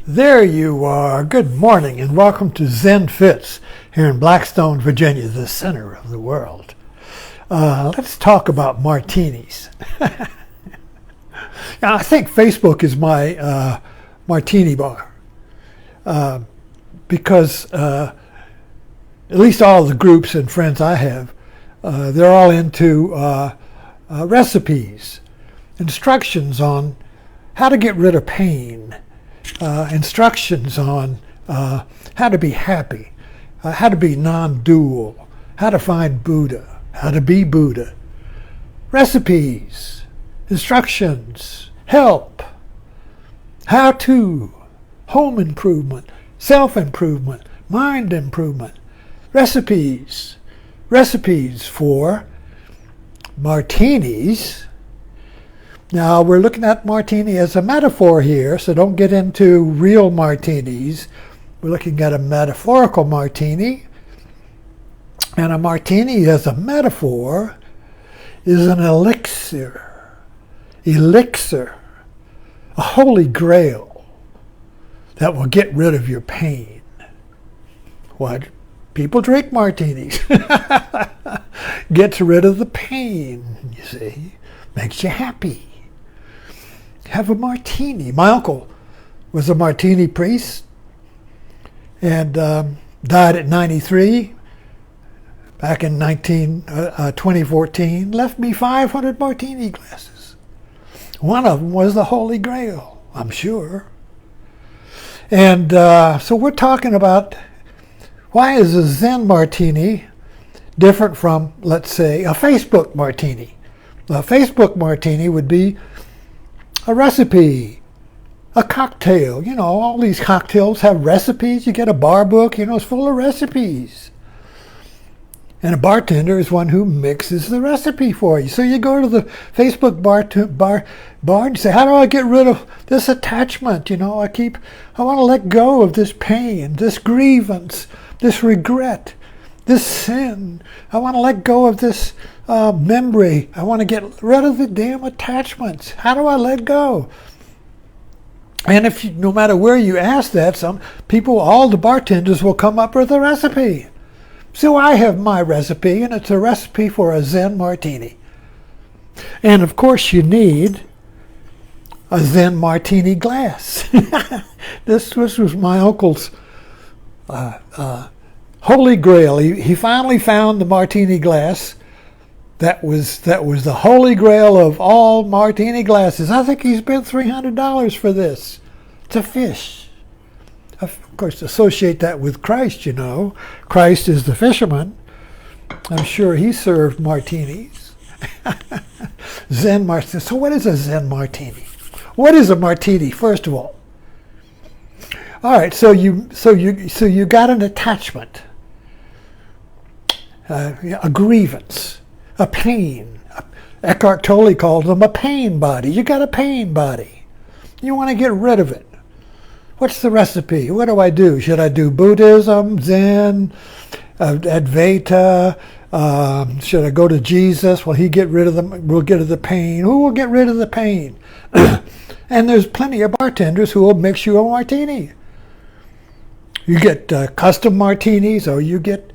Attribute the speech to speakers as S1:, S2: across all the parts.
S1: There you are. Good morning and welcome to Zen Fits here in Blackstone, Virginia, the center of the world. Let's talk about martinis. Now, I think Facebook is my Martini Bar because at least all the groups and friends I have, they're all into recipes, instructions on how to get rid of pain, instructions on how to be happy, how to be non-dual, how to find Buddha, how to be Buddha, recipes, instructions, help, how to, home improvement, self-improvement, mind improvement, recipes for martinis. Now, we're looking at martini as a metaphor here, so don't get into real martinis. We're looking at a metaphorical martini. And a martini as a metaphor is an elixir. Elixir. A holy grail that will get rid of your pain. What? People drink martinis. Gets rid of the pain, you see. Makes you happy. Have a martini. My uncle was a martini priest and died at 93 back in 2014. Left me 500 martini glasses. One of them was the Holy Grail, I'm sure. And so we're talking about why is a Zen Martini different from, let's say, a Facebook Martini. A Facebook Martini would be a recipe, a cocktail. You know, all these cocktails have recipes. You get a bar book, you know, it's full of recipes. And a bartender is one who mixes the recipe for you. So you go to the Facebook bar and say, how do I get rid of this attachment? You know, I want to let go of this pain, this grievance, this regret, this sin. I want to let go of this memory. I want to get rid of the damn attachments. How do I let go? And if you, no matter where you ask that, some people, all the bartenders will come up with a recipe. So I have my recipe, and it's a recipe for a Zen Martini. And of course you need a Zen Martini glass. This was my uncle's Holy Grail. He finally found the martini glass that was the Holy Grail of all martini glasses. I think he spent $300 for this. It's a fish. Of course, associate that with Christ, you know. Christ is the fisherman. I'm sure he served martinis. Zen Martini. So what is a Zen Martini? What is a martini, first of all? All right, so you got an attachment. A grievance, a pain. Eckhart Tolle called them a pain body. You got a pain body. You want to get rid of it. What's the recipe? What do I do? Should I do Buddhism, Zen, Advaita? Should I go to Jesus? Will he get rid of them? We'll get rid of the pain. Who will get rid of the pain? And there's plenty of bartenders who will mix you a martini. You get custom martinis, or you get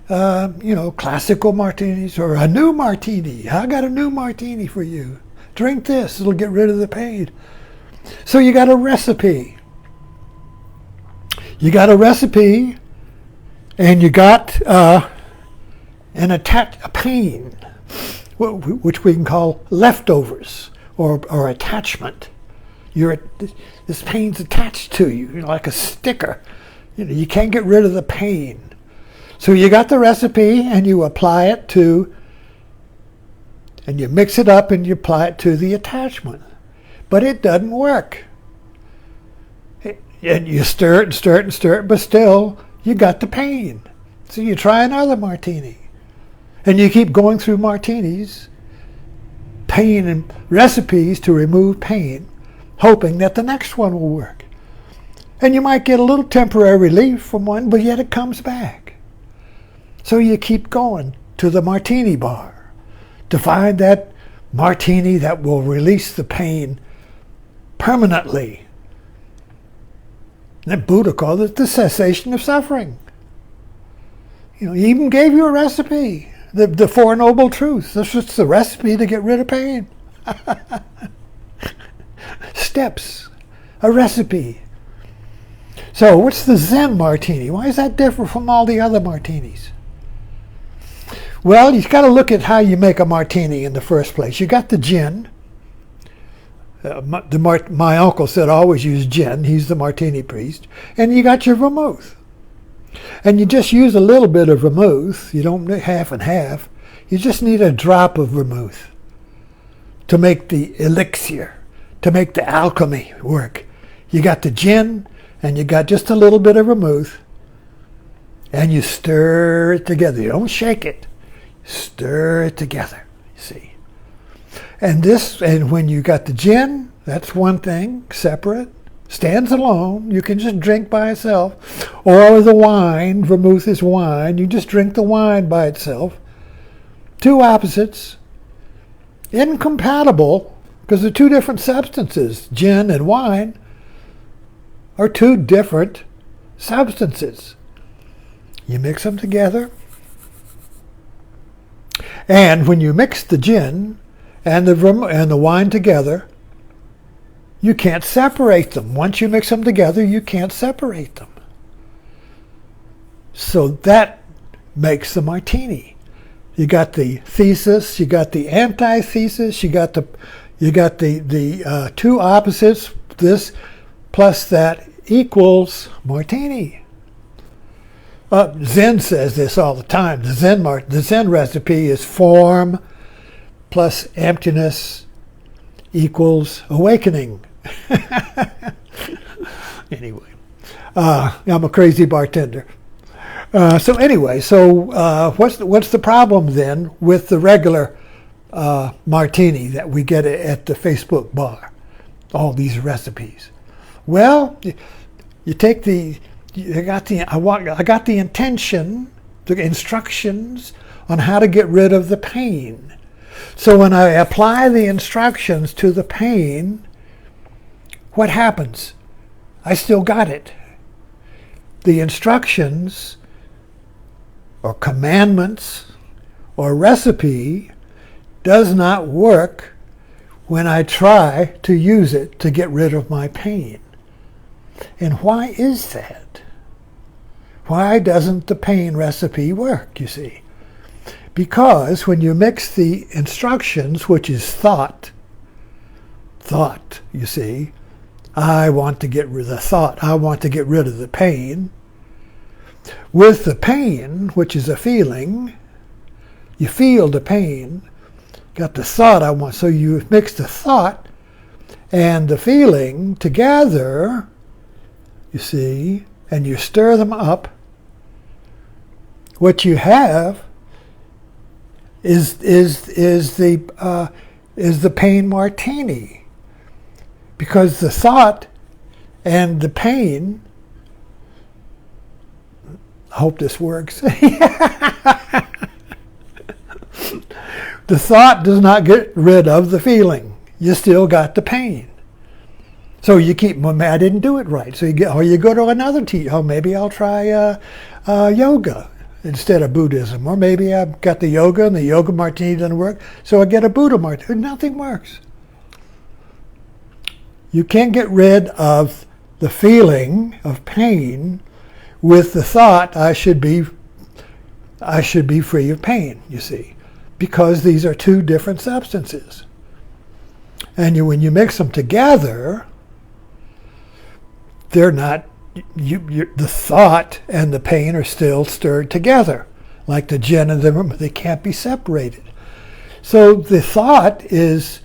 S1: classical martinis, or a new martini. I got a new martini for you. Drink this, it'll get rid of the pain. So you got a recipe. You got a recipe, and you got a pain, which we can call leftovers or attachment. This pain's attached to you, like a sticker. You can't get rid of the pain. So you got the recipe, and you apply it to, and you mix it up, and you apply it to the attachment. But it doesn't work. And you stir it and stir it and stir it, but still, you got the pain. So you try another martini. And you keep going through martinis, pain and recipes to remove pain, hoping that the next one will work. And you might get a little temporary relief from one, but yet it comes back. So you keep going to the Martini Bar to find that martini that will release the pain permanently. And Buddha called it the cessation of suffering. He even gave you a recipe, the Four Noble Truths. This is the recipe to get rid of pain. Steps, a recipe. So what's the Zen Martini? Why is that different from all the other martinis? Well, you've got to look at how you make a martini in the first place. You got the gin. My uncle said always use gin. He's the martini priest. And you got your vermouth. And you just use a little bit of vermouth. You don't need half and half. You just need a drop of vermouth to make the elixir, to make the alchemy work. You got the gin, and you got just a little bit of vermouth, and you stir it together. You don't shake it. Stir it together, you see. And when you got the gin, that's one thing, separate, stands alone. You can just drink by itself. Or the wine, vermouth is wine. You just drink the wine by itself. Two opposites, incompatible, because they're two different substances. Gin and wine are two different substances. You mix them together. And when you mix the gin and the wine together, you can't separate them. Once you mix them together, you can't separate them. So that makes the martini. You got the thesis, you got the antithesis, you got the two opposites. This plus that equals martini. Zen says this all the time. The Zen recipe is form plus emptiness equals awakening. Anyway, I'm a crazy bartender. What's the problem then with the regular martini that we get at the Facebook bar? All these recipes. Well, you take I got the intention, the instructions on how to get rid of the pain. So when I apply the instructions to the pain, what happens? I still got it. The instructions or commandments or recipe does not work when I try to use it to get rid of my pain. And why is that? Why doesn't the pain recipe work, you see? Because when you mix the instructions, which is thought, you see, I want to get rid of the thought, I want to get rid of the pain, with the pain, which is a feeling, you feel the pain, got the thought I want, so you mix the thought and the feeling together, you see, and you stir them up, what you have is the Pain Martini, because the thought and the pain. I hope this works. The thought does not get rid of the feeling. You still got the pain. So you keep, well, I didn't do it right. So you go to another teacher. Oh, maybe I'll try yoga instead of Buddhism. Or maybe I've got the yoga and the yoga martini doesn't work. So I get a Buddha martini. Nothing works. You can't get rid of the feeling of pain with the thought I should be free of pain, you see. Because these are two different substances. And when you mix them together, they're not, the thought and the pain are still stirred together. Like the gin and the vermouth, they can't be separated. So the thought is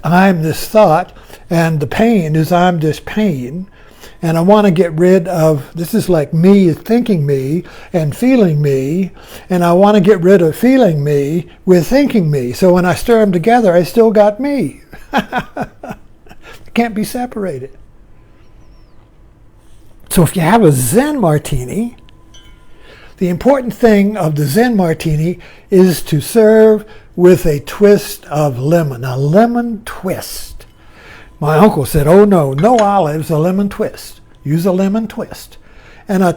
S1: I'm this thought, and the pain is I'm this pain, and I want to get rid of, this is like me thinking me and feeling me, and I want to get rid of feeling me with thinking me. So when I stir them together, I still got me. Can't be separated. So if you have a Zen Martini, the important thing of the Zen Martini is to serve with a twist of lemon, a lemon twist. My uncle said, oh no olives, a lemon twist. Use a lemon twist. And a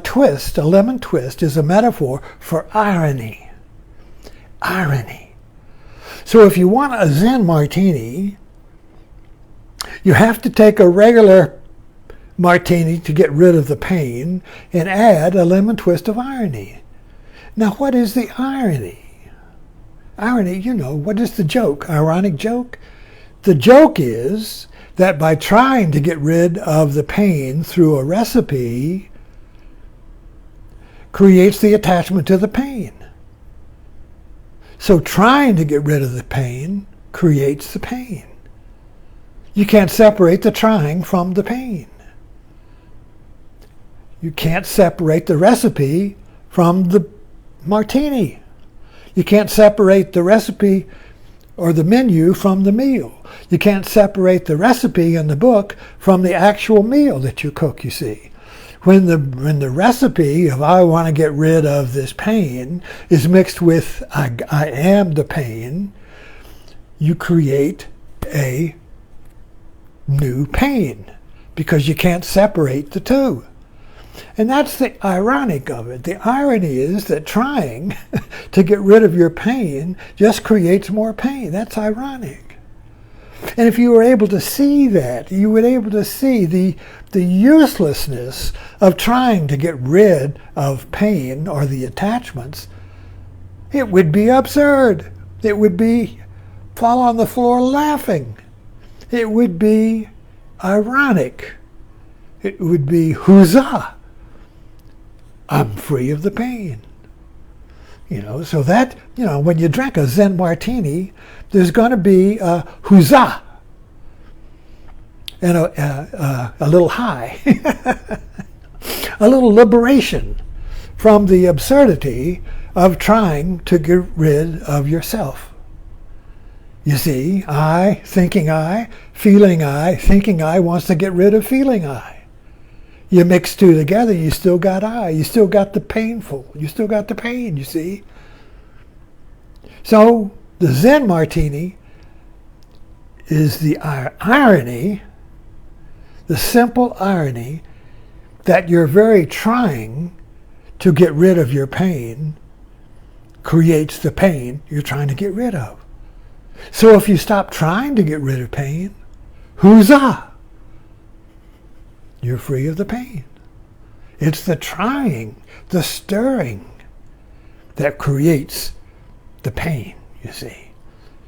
S1: lemon twist, is a metaphor for irony. Irony. So if you want a Zen martini, you have to take a regular martini to get rid of the pain and add a lemon twist of irony. Now, what is the irony? Irony, what is the joke? Ironic joke? The joke is that by trying to get rid of the pain through a recipe creates the attachment to the pain. So trying to get rid of the pain creates the pain. You can't separate the trying from the pain. You can't separate the recipe from the martini. You can't separate the recipe or the menu from the meal. You can't separate the recipe in the book from the actual meal that you cook, you see. When the recipe of I want to get rid of this pain is mixed with I am the pain, you create a new pain because you can't separate the two. And that's the ironic of it. The irony is that trying to get rid of your pain just creates more pain. That's ironic. And if you were able to see that, you would be able to see the uselessness of trying to get rid of pain or the attachments. It would be absurd. It would be fall on the floor laughing. It would be ironic. It would be huzzah. I'm free of the pain. So that, when you drink a Zen martini, there's going to be a huzzah and a little high, a little liberation from the absurdity of trying to get rid of yourself. You see, thinking I, feeling I, thinking I wants to get rid of feeling I. You mix two together, you still got I. You still got the painful. You still got the pain, you see. So the Zen martini is the irony, the simple irony that your very trying to get rid of your pain creates the pain you're trying to get rid of. So if you stop trying to get rid of pain, huzzah! You're free of the pain. It's the trying, the stirring, that creates the pain, you see.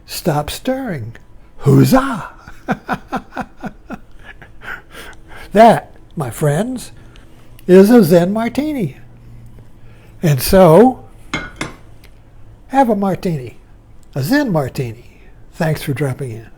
S1: Stop stirring. Huzzah! That, my friends, is a Zen martini. And so, have a martini, a Zen martini. Thanks for dropping in.